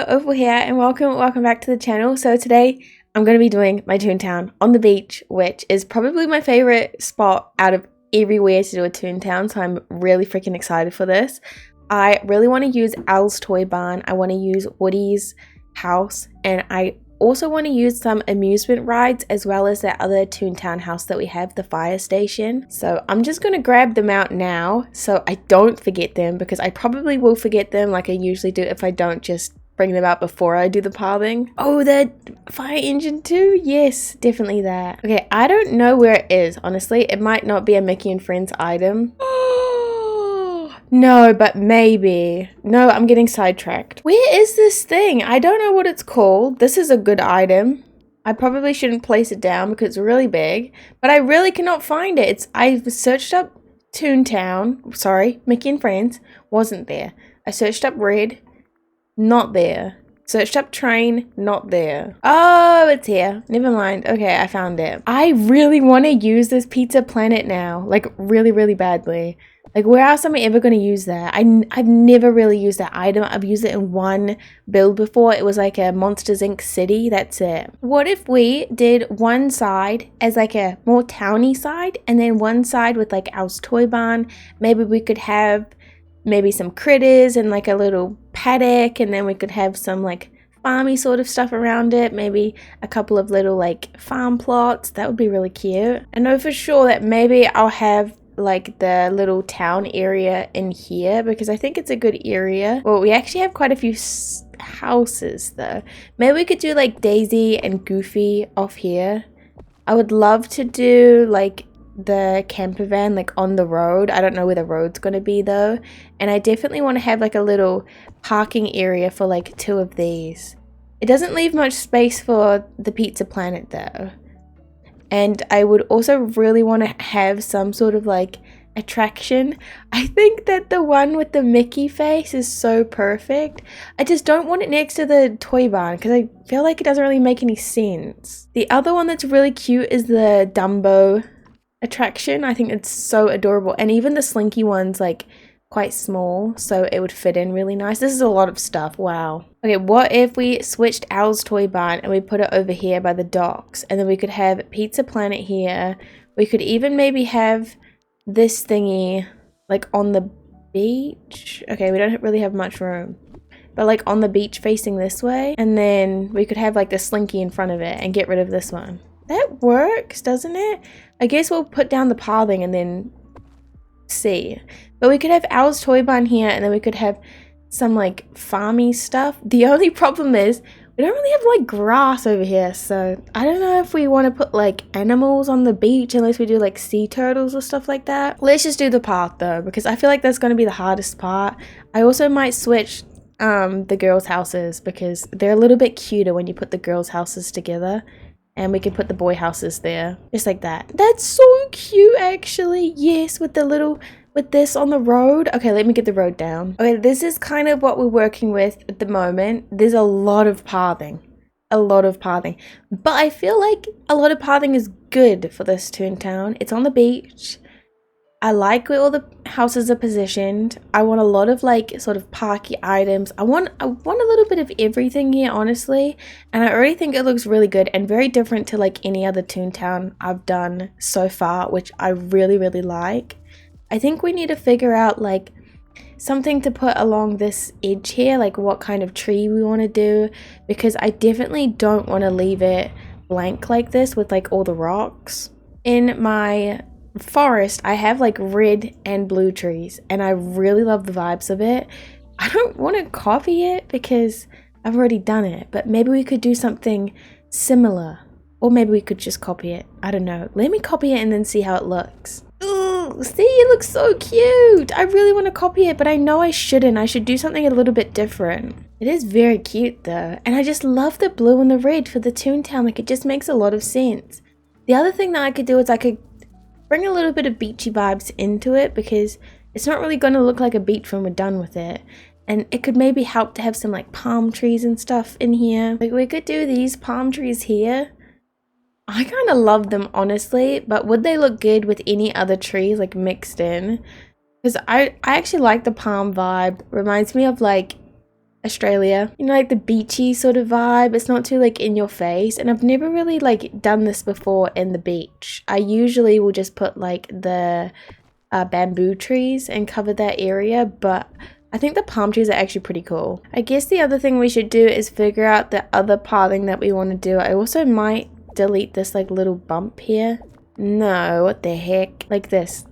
over here and welcome back to the channel. So today I'm going to be doing my Toontown on the beach, which is probably my favorite spot out of everywhere to do a Toontown, so I'm really freaking excited for this. I really want to use Al's Toy Barn, I want to use Woody's house, and I also want to use some amusement rides as well as that other Toontown house that we have, the fire station. So I'm just going to grab them out now so I don't forget them, because I probably will forget them like I usually do if I don't just bring them out before I do the pathing. Oh, the fire engine too? Yes, definitely that. Okay, I don't know where it is, honestly. It might not be a Mickey and Friends item. No, but maybe. No, I'm getting sidetracked. Where is this thing? I don't know what it's called. This is a good item. I probably shouldn't place it down because it's really big, but I really cannot find it. I've searched up Toontown. Sorry, Mickey and Friends. Wasn't there. I searched up Red. Not there. Searched up train. Not there. Oh, it's here. Never mind. Okay, I found it. I really want to use this Pizza Planet now. Like, really, really badly. Like, where else am I ever going to use that? I've never really used that item. I've used it in one build before. It was like a Monsters Inc. city. That's it. What if we did one side as like a more towny side, and then one side with like Al's Toy Barn? Maybe we could have maybe some critters and like a little paddock, and then we could have some like farmy sort of stuff around it. Maybe a couple of little like farm plots. That would be really cute. I know for sure that maybe I'll have like the little town area in here because I think it's a good area. Well, we actually have quite a few houses though. Maybe we could do like Daisy and Goofy off here. I would love to do like the camper van like on the road. I don't know where the road's gonna be though, and I definitely want to have like a little parking area for like two of these. It doesn't leave much space for the Pizza Planet though. And I would also really want to have some sort of like attraction. I think that the one with the Mickey face is so perfect. I just don't want it next to the toy barn because I feel like it doesn't really make any sense. The other one that's really cute is the Dumbo attraction. I think it's so adorable, and even the Slinky one's like quite small, so it would fit in really nice. This is a lot of stuff. Wow. Okay, what if we switched Al's Toy Barn and we put it over here by the docks, and then we could have Pizza Planet here. We could even maybe have this thingy like on the beach. Okay, we don't really have much room, but like on the beach facing this way, and then we could have like the Slinky in front of it and get rid of this one. That works, doesn't it? I guess we'll put down the pathing and then see. But we could have Al's Toy Barn here, and then we could have some like farmy stuff. The only problem is we don't really have like grass over here, so I don't know if we want to put like animals on the beach unless we do like sea turtles or stuff like that. Let's just do the path though, because I feel like that's going to be the hardest part. I also might switch the girls' houses because they're a little bit cuter when you put the girls' houses together. And we can put the boy houses there, just like that. That's so cute, actually. Yes, with this on the road. Okay, let me get the road down. Okay, this is kind of what we're working with at the moment. There's a lot of pathing. A lot of pathing. But I feel like a lot of pathing is good for this Toontown. It's on the beach. I like where all the houses are positioned. I want a lot of like sort of parky items. I want a little bit of everything here, honestly. And I already think it looks really good and very different to like any other Toontown I've done so far, which I really, really like. I think we need to figure out like something to put along this edge here, like what kind of tree we want to do, because I definitely don't want to leave it blank like this with like all the rocks. In my forest I have like red and blue trees, and I really love the vibes of it. I don't want to copy it because I've already done it, but maybe we could do something similar, or maybe we could just copy it. I don't know. Let me copy it and then see how it looks. Ooh, see, it looks so cute. I really want to copy it, but I know I shouldn't. I should do something a little bit different. It is very cute though, and I just love the blue and the red for the Toontown. Like, it just makes a lot of sense. The other thing that I could do is I could bring a little bit of beachy vibes into it, because it's not really going to look like a beach when we're done with it. And it could maybe help to have some like palm trees and stuff in here. Like, we could do these palm trees here. I kind of love them, honestly, but would they look good with any other trees like mixed in? Because I actually like the palm vibe. Reminds me of like Australia. You know, like the beachy sort of vibe. It's not too like in your face. And I've never really like done this before in the beach. I usually will just put like the bamboo trees and cover that area, but I think the palm trees are actually pretty cool. I guess the other thing we should do is figure out the other pathing that we want to do. I also might delete this like little bump here. No, what the heck? Like this.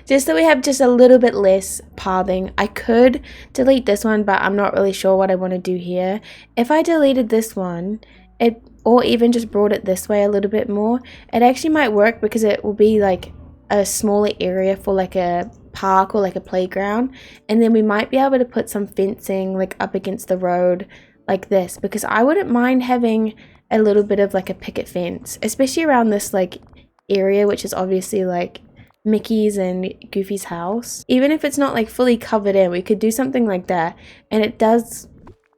Just so we have just a little bit less pathing. I could delete this one, but I'm not really sure what I want to do here. If I deleted this one, or even just brought it this way a little bit more, it actually might work because it will be like a smaller area for like a park or like a playground. And then we might be able to put some fencing like up against the road like this, because I wouldn't mind having a little bit of like a picket fence, especially around this like area, which is obviously like Mickey's and Goofy's house. Even if it's not like fully covered in, we could do something like that, and it does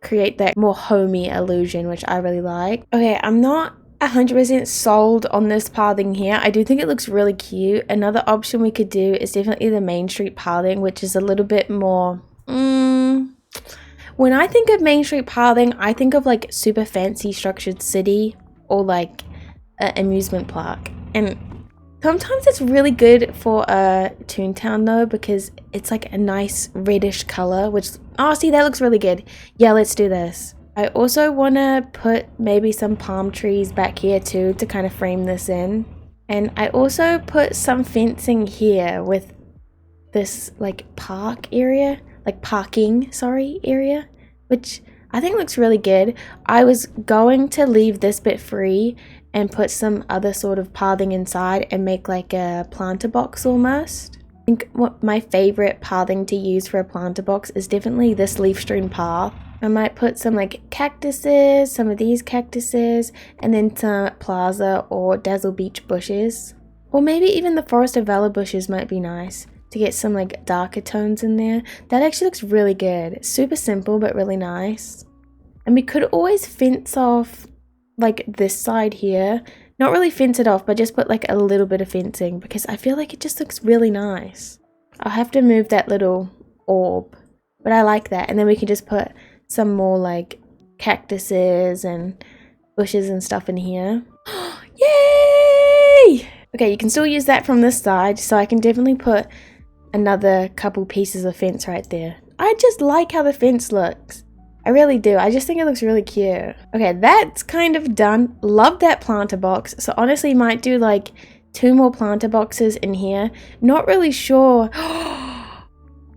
create that more homey illusion, which I really like. Okay, I'm not 100% sold on this pathing here. I do think it looks really cute. Another option we could do is definitely the Main Street pathing, which is a little bit more when I think of Main Street pathing, I think of like super fancy structured city or like an amusement park. And sometimes it's really good for a Toontown though, because it's like a nice reddish color, which, oh, see, that looks really good. Yeah, let's do this. I also want to put maybe some palm trees back here too to kind of frame this in. And I also put some fencing here with this like park area, like parking, sorry, area, which I think looks really good. I was going to leave this bit free and put some other sort of pathing inside and make like a planter box almost. I think what my favorite pathing to use for a planter box is definitely this leaf strewn path. I might put some like cactuses, some of these cactuses, and then some plaza or dazzle beach bushes. Or maybe even the forest of valor bushes might be nice to get some like darker tones in there. That actually looks really good. It's super simple but really nice. And we could always fence off like this side here. Not really fence it off, but just put like a little bit of fencing, because I feel like it just looks really nice. I'll have to move that little orb, but I like that. And then we can just put some more like cactuses and bushes and stuff in here. Yay! Okay, you can still use that from this side, so I can definitely put another couple pieces of fence right there. I just like how the fence looks. I really do. I just think it looks really cute. Okay, that's kind of done. Love that planter box. So honestly, might do like 2 more planter boxes in here. Not really sure.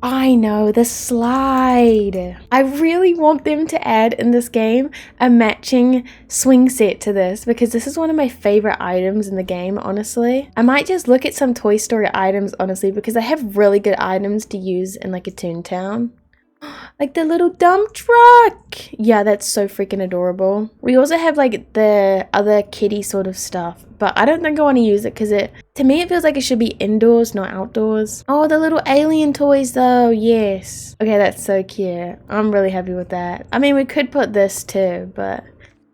I know, the slide. I really want them to add in this game a matching swing set to this, because this is one of my favorite items in the game, honestly. I might just look at some Toy Story items, honestly, because they have really good items to use in like a Toontown. Like the little dump truck. Yeah, that's so freaking adorable. We also have like the other kitty sort of stuff, but I don't think I want to use it because to me it feels like it should be indoors, not outdoors. Oh, the little alien toys though. Yes. Okay, that's so cute. I'm really happy with that. I mean, we could put this too, but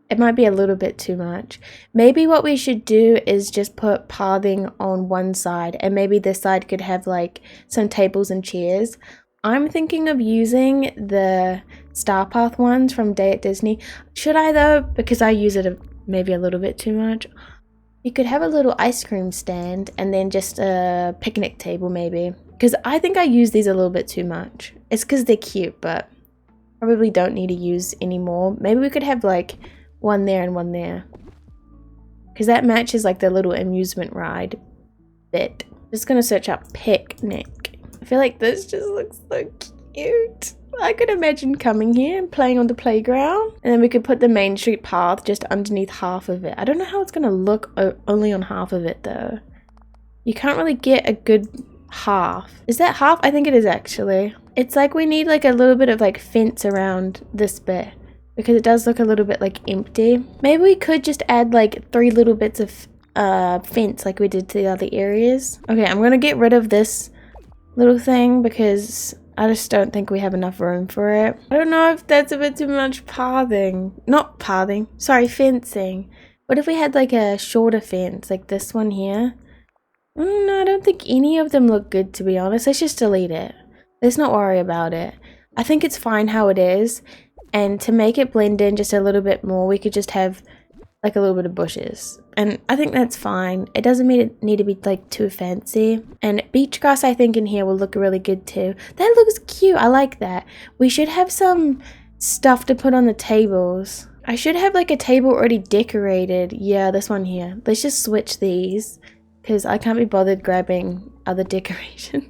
it might be a little bit too much. Maybe what we should do is just put pathing on one side, and maybe this side could have like some tables and chairs. I'm thinking of using the Star Path ones from Day at Disney. Should I though? Because I use it maybe a little bit too much. You could have a little ice cream stand and then just a picnic table maybe. Because I think I use these a little bit too much. It's because they're cute, but probably don't need to use any more. Maybe we could have like one there and one there. Because that matches like the little amusement ride bit. Just gonna search up picnic. I feel like this just looks so cute. I could imagine coming here and playing on the playground. And then we could put the Main Street path just underneath half of it. I don't know how it's going to look only on half of it though. You can't really get a good half. Is that half? I think it is actually. It's like we need like a little bit of like fence around this bit, because it does look a little bit like empty. Maybe we could just add like 3 little bits of fence like we did to the other areas. Okay, I'm going to get rid of this little thing because I just don't think we have enough room for it. I don't know if that's a bit too much pathing. Not pathing, sorry, fencing. What if we had like a shorter fence, like this one here? No, I don't think any of them look good, to be honest. Let's just delete it. Let's not worry about it. I think it's fine how it is. And to make it blend in just a little bit more, we could just have like a little bit of bushes. And I think that's fine. It doesn't need to be like too fancy. And beach grass I think in here will look really good too. That looks cute. I like that. We should have some stuff to put on the tables. I should have like a table already decorated. Yeah, this one here. Let's just switch these because I can't be bothered grabbing other decorations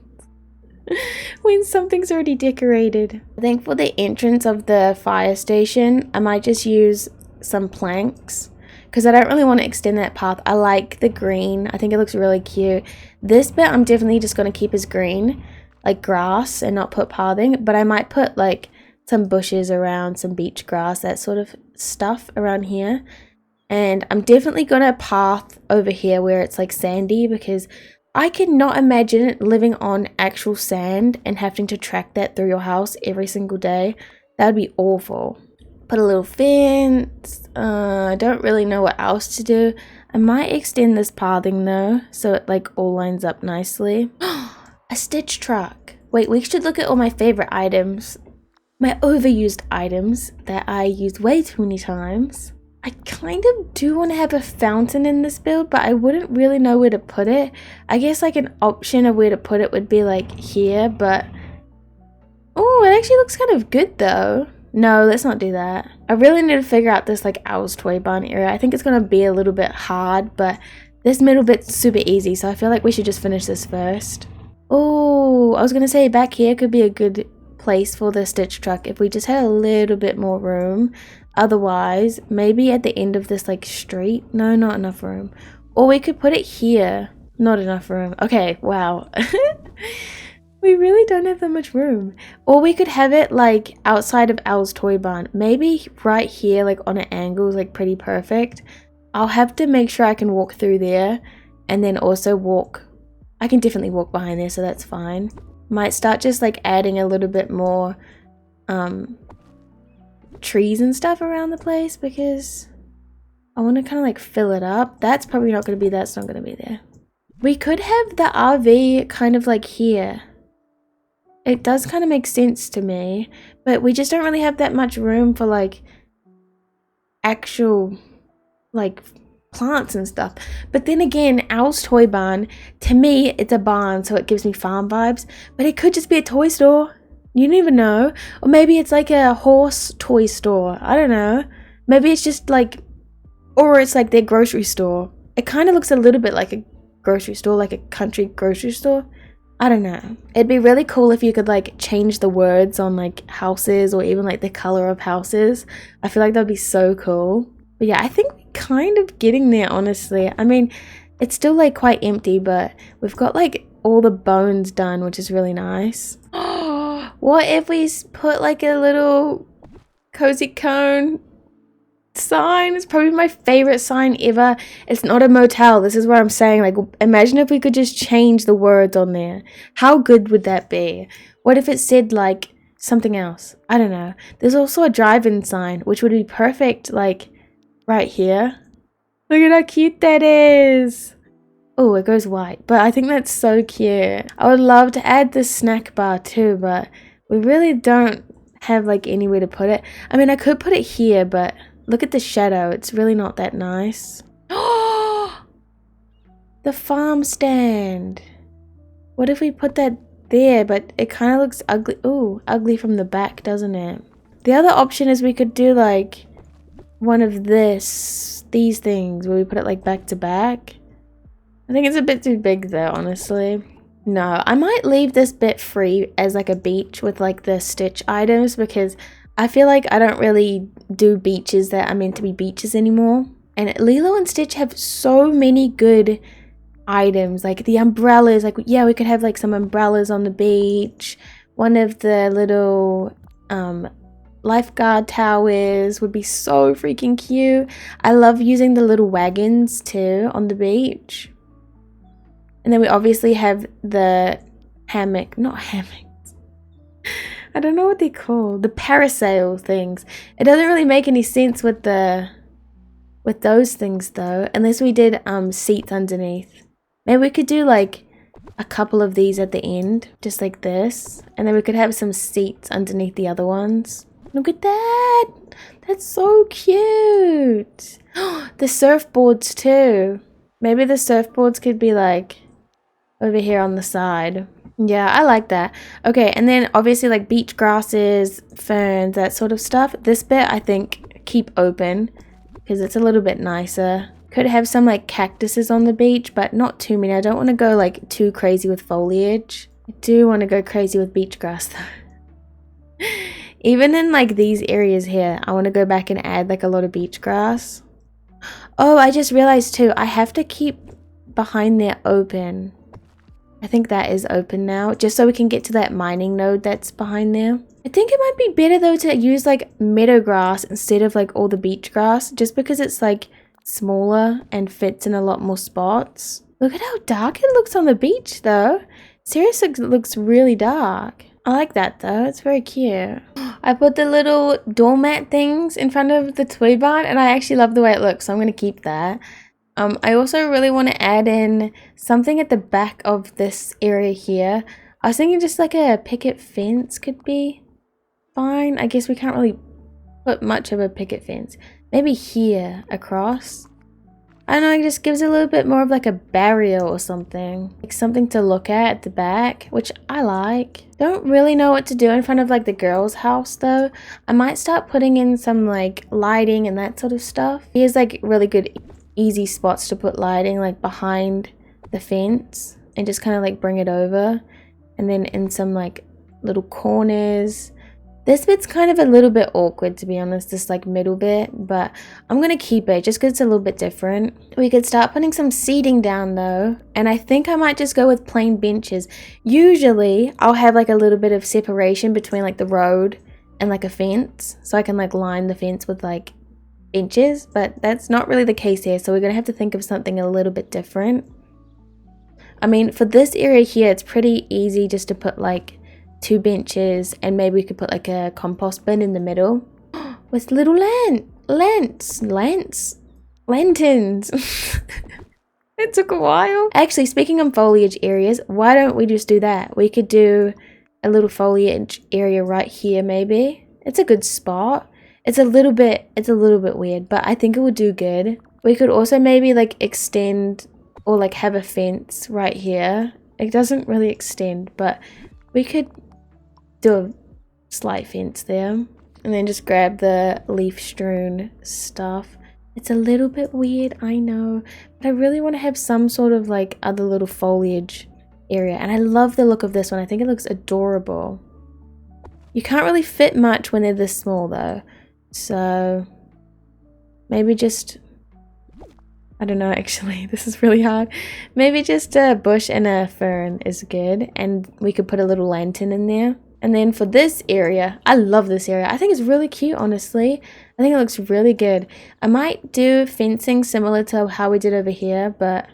when something's already decorated. I think for the entrance of the fire station, I might just use some planks because I don't really want to extend that path. I like the green. I think it looks really cute. This bit I'm definitely just going to keep as green, like grass, and not put pathing, but I might put like some bushes around, some beach grass, that sort of stuff around here. And I'm definitely gonna path over here where it's like sandy because I cannot imagine living on actual sand and having to track that through your house every single day. That would be awful. Put a little fence. I don't really know what else to do. I might extend this pathing though so it like all lines up nicely. A stitch truck. Wait, we should look at all my favorite items. My overused items that I use way too many times. I kind of do want to have a fountain in this build, but I wouldn't really know where to put it. I guess like an option of where to put it would be like here, but oh, it actually looks kind of good though. No, let's not do that. I really need to figure out this like Owl's Toy Barn area. I think it's gonna be a little bit hard, but this middle bit's super easy, so I feel like we should just finish this first. Oh, I was gonna say back here could be a good place for the stitch truck if we just had a little bit more room. Otherwise, maybe at the end of this like street. No, not enough room. Or we could put it here. Not enough room. Okay, wow. We really don't have that much room. Or we could have it like outside of Owl's Toy Barn. Maybe right here, like on an angle, is like pretty perfect. I'll have to make sure I can walk through there and then also walk. I can definitely walk behind there, so that's fine. Might start just like adding a little bit more trees and stuff around the place because I want to kind of like fill it up. That's probably not going to be, that's not going to be there. We could have the RV kind of like here. It does kind of make sense to me, but we just don't really have that much room for like actual like plants and stuff. But then again, Owl's Toy Barn, to me it's a barn, so it gives me farm vibes, but it could just be a toy store. You don't even know. Or maybe it's like a horse toy store. I don't know. Maybe it's just like, or it's like their grocery store. It kind of looks a little bit like a grocery store, like a country grocery store. I don't know. It'd be really cool if you could like change the words on like houses or even like the color of houses. I feel like that'd be so cool. But yeah, I think we're kind of getting there, honestly. I mean, it's still like quite empty, but we've got like all the bones done, which is really nice. What if we put like a little cozy cone sign? It's probably my favorite sign ever. It's not a motel. This is what I'm saying. Like, imagine if we could just change the words on there. How good would that be? What if it said like something else? I don't know. There's also a drive-in sign, which would be perfect, like right here. Look at how cute that is. Oh, it goes white, but I think that's so cute. I would love to add this snack bar too, but we really don't have like anywhere to put it. I mean, I could put it here, but look at the shadow. It's really not that nice. Oh, the farm stand. What if we put that there, but it kind of looks ugly. Ooh, ugly from the back, doesn't it? The other option is we could do like one of these things where we put it like back to back. I think it's a bit too big though, honestly. No, I might leave this bit free as like a beach with like the stitch items because I feel like I don't really do beaches that are meant to be beaches anymore. And Lilo and Stitch have so many good items, like the umbrellas. Like, yeah, we could have like some umbrellas on the beach. One of the little lifeguard towers would be so freaking cute. I love using the little wagons too on the beach. And then we obviously have the hammock, not hammocks. I don't know what they're called. The parasail things. It doesn't really make any sense with those things though, unless we did seats underneath. Maybe we could do like a couple of these at the end, just like this. And then we could have some seats underneath the other ones. Look at that! That's so cute! The surfboards too. Maybe the surfboards could be like over here on the side. Yeah, I like that. Okay, and then obviously like beach grasses, ferns, that sort of stuff. This bit I think keep open because it's a little bit nicer. Could have some like cactuses on the beach, but not too many. I don't want to go like too crazy with foliage. I do want to go crazy with beach grass though. Even in like these areas here, I want to go back and add like a lot of beach grass. Oh, I just realized too, I have to keep behind there open. I think that is open now, just so we can get to that mining node that's behind there. I think it might be better though to use like meadow grass instead of like all the beach grass, just because it's like smaller and fits in a lot more spots. Look at how dark it looks on the beach though. Seriously, it looks really dark. I like that though, it's very cute. I put the little doormat things in front of the toy barn and I actually love the way it looks, so I'm going to keep that. I also really want to add in something at the back of this area here. I was thinking just like a picket fence could be fine. I guess we can't really put much of a picket fence. Maybe here across. I don't know, it just gives a little bit more of like a barrier or something. Like something to look at the back, which I like. Don't really know what to do in front of like the girls' house though. I might start putting in some like lighting and that sort of stuff. Here's like really good easy spots to put lighting like behind the fence and just kind of like bring it over, and then in some like little corners. This bit's kind of a little bit awkward to be honest, this like middle bit, but I'm gonna keep it just because it's a little bit different. We could start putting some seating down though, and I think I might just go with plain benches. Usually I'll have like a little bit of separation between like the road and like a fence, so I can like line the fence with like benches, but that's not really the case here, so we're gonna have to think of something a little bit different. I mean, for this area here, it's pretty easy just to put like 2 benches, and maybe we could put like a compost bin in the middle with little lanterns. It took a while. Actually, speaking of foliage areas, why don't we just do that? We could do a little foliage area right here maybe. It's a good spot. It's a little bit weird, but I think it would do good. We could also maybe like extend or like have a fence right here. It doesn't really extend, but we could do a slight fence there. And then just grab the leaf strewn stuff. It's a little bit weird, I know, but I really want to have some sort of like other little foliage area. And I love the look of this one. I think it looks adorable. You can't really fit much when they're this small though. So maybe just, I don't know actually, this is really hard. Maybe just a bush and a fern is good, and we could put a little lantern in there. And then for this area, I love this area. I think it's really cute, honestly. I think it looks really good. I might do fencing similar to how we did over here, but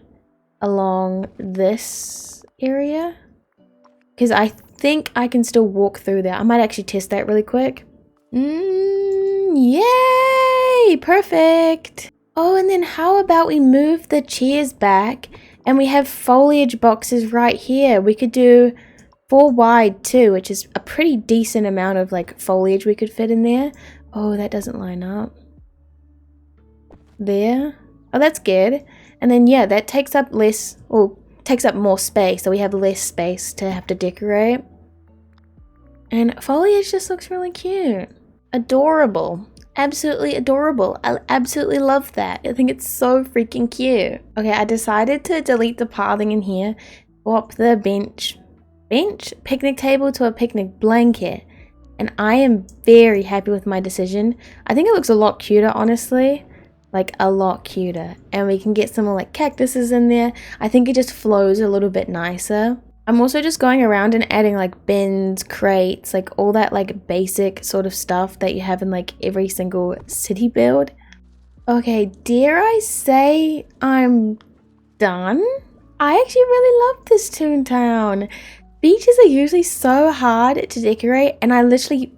along this area, because I think I can still walk through there. I might actually test that really quick. Yay! Perfect! Oh, and then how about we move the chairs back and we have foliage boxes right here. We could do 4 wide too, which is a pretty decent amount of like foliage we could fit in there. Oh, that doesn't line up. There. Oh, that's good. And then yeah, that takes up less, or takes up more space, so we have less space to have to decorate. And foliage just looks really cute. Adorable. Absolutely adorable. I absolutely love that. I think it's so freaking cute. Okay, I decided to delete the pathing in here, swap the picnic table to a picnic blanket, and I am very happy with my decision. I think it looks a lot cuter, honestly, like a lot cuter, and we can get some more like cactuses in there. I think it just flows a little bit nicer. I'm also just going around and adding like bins, crates, like all that like basic sort of stuff that you have in like every single city build. Okay, dare I say I'm done? I actually really love this Toontown. Beaches are usually so hard to decorate, and I literally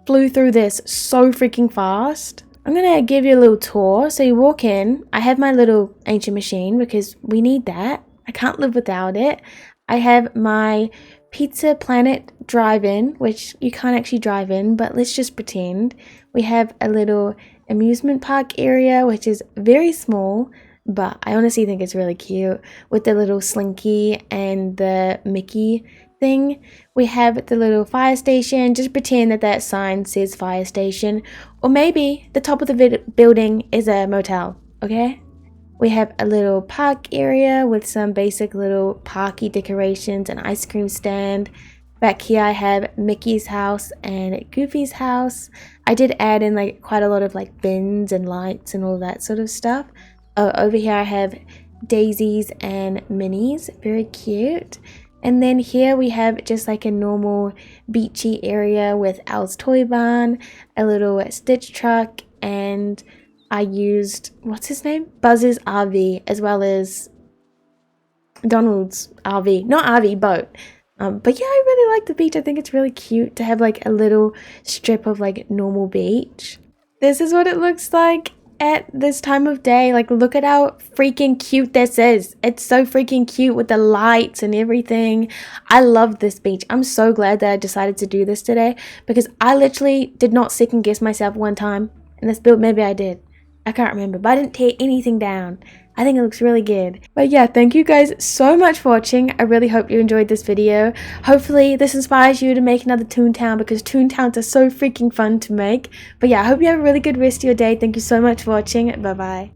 flew through this so freaking fast. I'm gonna give you a little tour. So you walk in, I have my little ancient machine because we need that. I can't live without it. I have my Pizza Planet drive-in, which you can't actually drive in, but let's just pretend. We have a little amusement park area, which is very small, but I honestly think it's really cute, with the little Slinky and the Mickey thing. We have the little fire station. Just pretend that that sign says fire station, or maybe the top of the building is a motel, okay? We have a little park area with some basic little parky decorations, an ice cream stand. Back here I have Mickey's house and Goofy's house. I did add in like quite a lot of like bins and lights and all that sort of stuff. Over here I have Daisy's and Minnie's, very cute. And then here we have just like a normal beachy area with Al's Toy Barn, a little Stitch truck, and I used, what's his name? Buzz's RV, as well as Donald's RV. Not RV, boat. But yeah, I really like the beach. I think it's really cute to have like a little strip of like normal beach. This is what it looks like at this time of day. Like, look at how freaking cute this is. It's so freaking cute with the lights and everything. I love this beach. I'm so glad that I decided to do this today, because I literally did not second guess myself one time in this build. Maybe I did. I can't remember, but I didn't tear anything down. I think it looks really good. But yeah, thank you guys so much for watching. I really hope you enjoyed this video. Hopefully this inspires you to make another Toontown, because Toontowns are so freaking fun to make. But yeah, I hope you have a really good rest of your day. Thank you so much for watching. Bye bye.